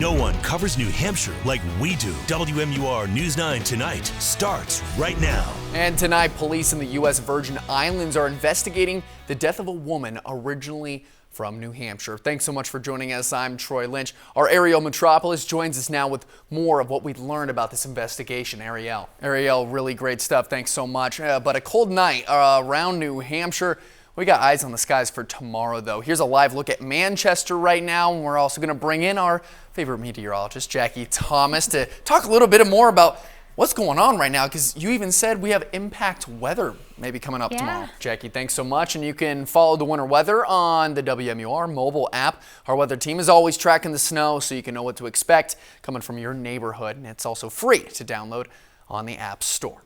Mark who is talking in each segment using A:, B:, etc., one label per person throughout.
A: No one covers New Hampshire like we do. WMUR News 9 Tonight starts right now.
B: And tonight, police in the U.S. Virgin Islands are investigating the death of a woman originally from New Hampshire. Thanks so much for joining us. I'm Troy Lynch. Our Ariel Metropolis joins us now with more of what we learned about this investigation. Ariel, really great stuff. Thanks so much. But a cold night around New Hampshire. We got eyes on the skies for tomorrow, though. Here's a live look at Manchester right now, and we're also going to bring in our favorite meteorologist, Jackie Thomas, to talk a little bit more about what's going on right now, because you even said we have impact weather maybe coming up tomorrow. Jackie, thanks so much, and you can follow the winter weather on the WMUR mobile app. Our weather team is always tracking the snow, so you can know what to expect coming from your neighborhood, and it's also free to download on the App Store.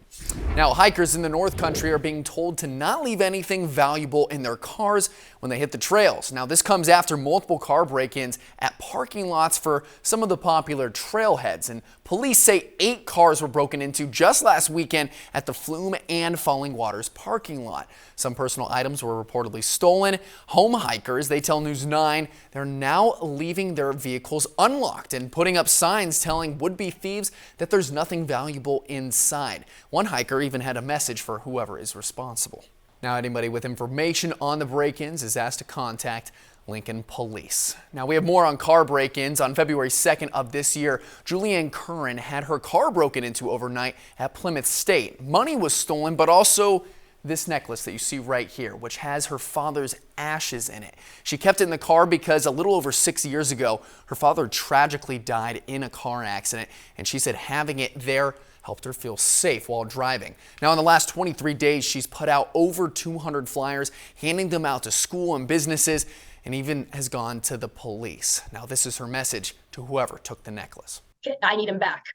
B: Now, hikers in the North Country are being told to not leave anything valuable in their cars when they hit the trails. Now, this comes after multiple car break-ins at parking lots for some of the popular trailheads. And police say 8 cars were broken into just last weekend at the Flume and Falling Waters parking lot. Some personal items were reportedly stolen. Home hikers, they tell News 9, they're now leaving their vehicles unlocked and putting up signs telling would-be thieves that there's nothing valuable inside. One hiker even had a message for whoever is responsible. Now, anybody with information on the break-ins is asked to contact Lincoln Police. Now, we have more on car break-ins. On February 2nd of this year, Julianne Curran had her car broken into overnight at Plymouth State. Money was stolen, but also this necklace that you see right here, which has her father's ashes in it. She kept it in the car because a little over 6 years ago, her father tragically died in a car accident, and she said having it there helped her feel safe while driving. Now, in the last 23 days, she's put out over 200 flyers, handing them out to school and businesses, and even has gone to the police. Now, this is her message to whoever took the necklace.
C: I need him back.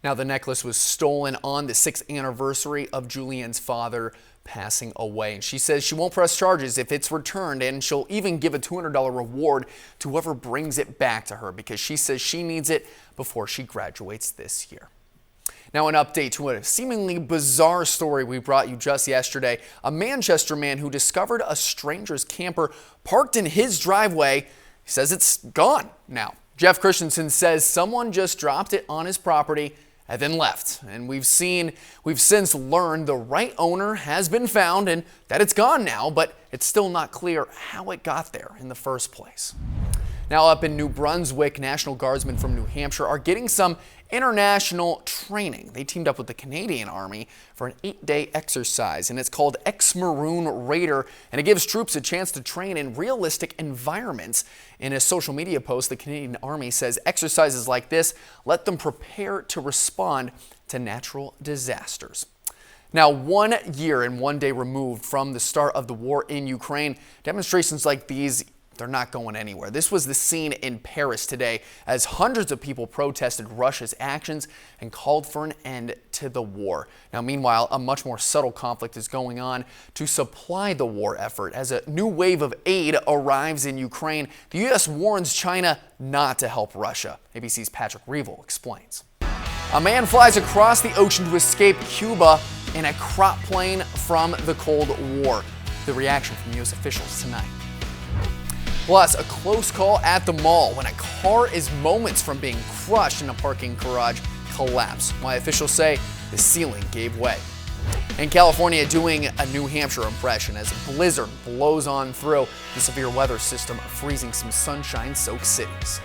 B: Now, the necklace was stolen on the 6th anniversary of Julianne's father passing away. And she says she won't press charges if it's returned, and she'll even give a $200 reward to whoever brings it back to her because she says she needs it before she graduates this year. Now, an update to a seemingly bizarre story we brought you just yesterday. A Manchester man who discovered a stranger's camper parked in his driveway says it's gone now. Jeff Christensen says someone just dropped it on his property and then left. And we've since learned the right owner has been found and that it's gone now, but it's still not clear how it got there in the first place. Now, up in New Brunswick, National Guardsmen from New Hampshire are getting some international training. They teamed up with the Canadian Army for an 8-day exercise, and it's called Ex-Maroon Raider, and it gives troops a chance to train in realistic environments. In a social media post, the Canadian Army says exercises like this let them prepare to respond to natural disasters. Now, 1 year and 1 day removed from the start of the war in Ukraine, demonstrations like these, they're not going anywhere. This was the scene in Paris today as hundreds of people protested Russia's actions and called for an end to the war. Now, meanwhile, a much more subtle conflict is going on to supply the war effort. As a new wave of aid arrives in Ukraine, the U.S. warns China not to help Russia. ABC's Patrick Reevell explains. A man flies across the ocean to escape Cuba in a crop plane from the Cold War. The reaction from U.S. officials tonight. Plus, a close call at the mall when a car is moments from being crushed in a parking garage collapse. Why officials say the ceiling gave way. In California, doing a New Hampshire impression as a blizzard blows on through the severe weather system, freezing some sunshine-soaked cities.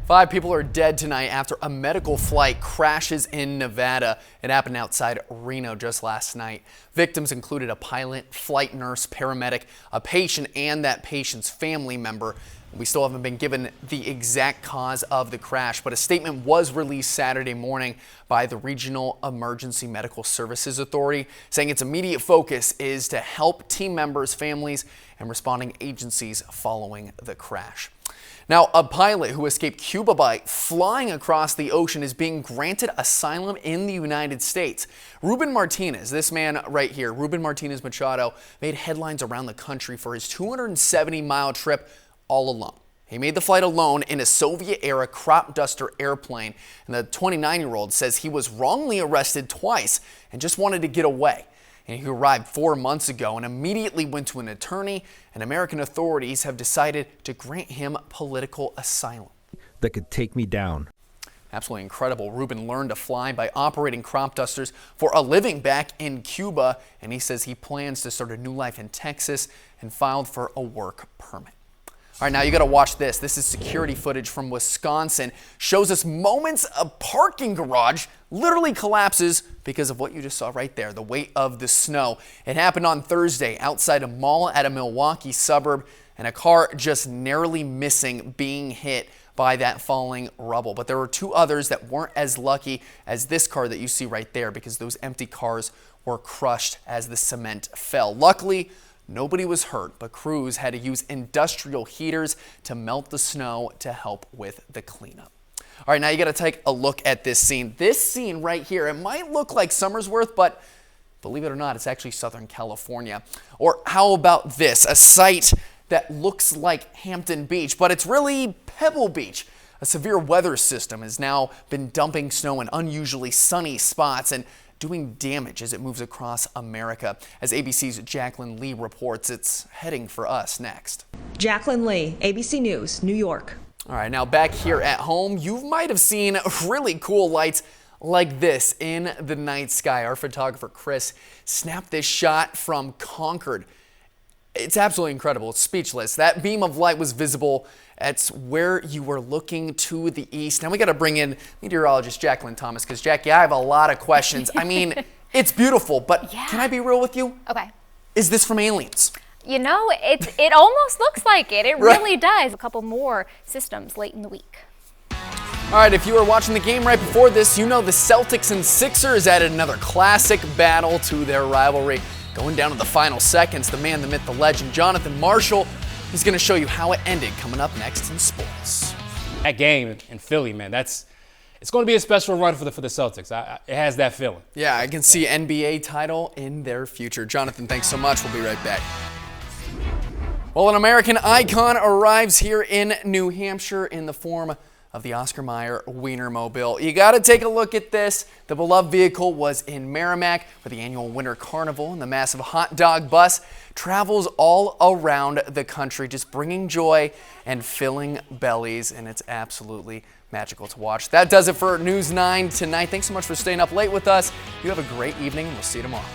B: 5 people are dead tonight after a medical flight crashes in Nevada. It happened outside Reno just last night. Victims included a pilot, flight nurse, paramedic, a patient, and that patient's family member. We still haven't been given the exact cause of the crash, but a statement was released Saturday morning by the Regional Emergency Medical Services Authority, saying its immediate focus is to help team members, families, and responding agencies following the crash. Now, a pilot who escaped Cuba by flying across the ocean is being granted asylum in the United States. Ruben Martinez, this man right here, Ruben Martinez Machado, made headlines around the country for his 270-mile trip all alone. He made the flight alone in a Soviet-era crop duster airplane, and the 29-year-old says he was wrongly arrested twice and just wanted to get away. And he arrived 4 months ago and immediately went to an attorney, and American authorities have decided to grant him political asylum.
C: that could take me down.
B: Absolutely incredible. Ruben learned to fly by operating crop dusters for a living back in Cuba, and he says he plans to start a new life in Texas and filed for a work permit. All right, now you got to watch this. This is security footage from Wisconsin. Shows us moments a parking garage literally collapses because of what you just saw right there, the weight of the snow. It happened on Thursday outside a mall at a Milwaukee suburb, and a car just narrowly missing being hit by that falling rubble. But there were two others that weren't as lucky as this car that you see right there, because those empty cars were crushed as the cement fell. Luckily, nobody was hurt, but crews had to use industrial heaters to melt the snow to help with the cleanup. All right, now you got to take a look at this scene. This scene right here, it might look like Somersworth, but believe it or not, it's actually Southern California. Or how about this, a site that looks like Hampton Beach, but it's really Pebble Beach. A severe weather system has now been dumping snow in unusually sunny spots and doing damage as it moves across America. As ABC's Jacqueline Lee reports, it's heading for us next.
D: Jacqueline Lee, ABC News, New York.
B: All right, now back here at home, you might have seen really cool lights like this in the night sky. Our photographer Chris snapped this shot from Concord. It's absolutely incredible. It's speechless. That beam of light was visible. It's where you were looking to the east. Now we got to bring in meteorologist Jacqueline Thomas, because Jackie, I have a lot of questions. I mean, it's beautiful, but Can I be real with you?
E: Okay.
B: Is this from aliens?
E: You know, it almost looks like it. It really does. A couple more systems late in the week.
B: All right, if you were watching the game right before this, you know the Celtics and Sixers added another classic battle to their rivalry. Going down to the final seconds, the man, the myth, the legend, Jonathan Marshall, he's going to show you how it ended coming up next in sports.
F: That game in Philly, man, it's going to be a special run for the Celtics. It has that feeling.
B: Yeah, I can see NBA title in their future. Jonathan, thanks so much. We'll be right back. Well, an American icon arrives here in New Hampshire in the form of the Oscar Mayer Wienermobile. You got to take a look at this. The beloved vehicle was in Merrimack for the annual Winter Carnival, and the massive hot dog bus travels all around the country, just bringing joy and filling bellies, and it's absolutely magical to watch. That does it for News 9 tonight. Thanks so much for staying up late with us. You have a great evening, and we'll see you tomorrow.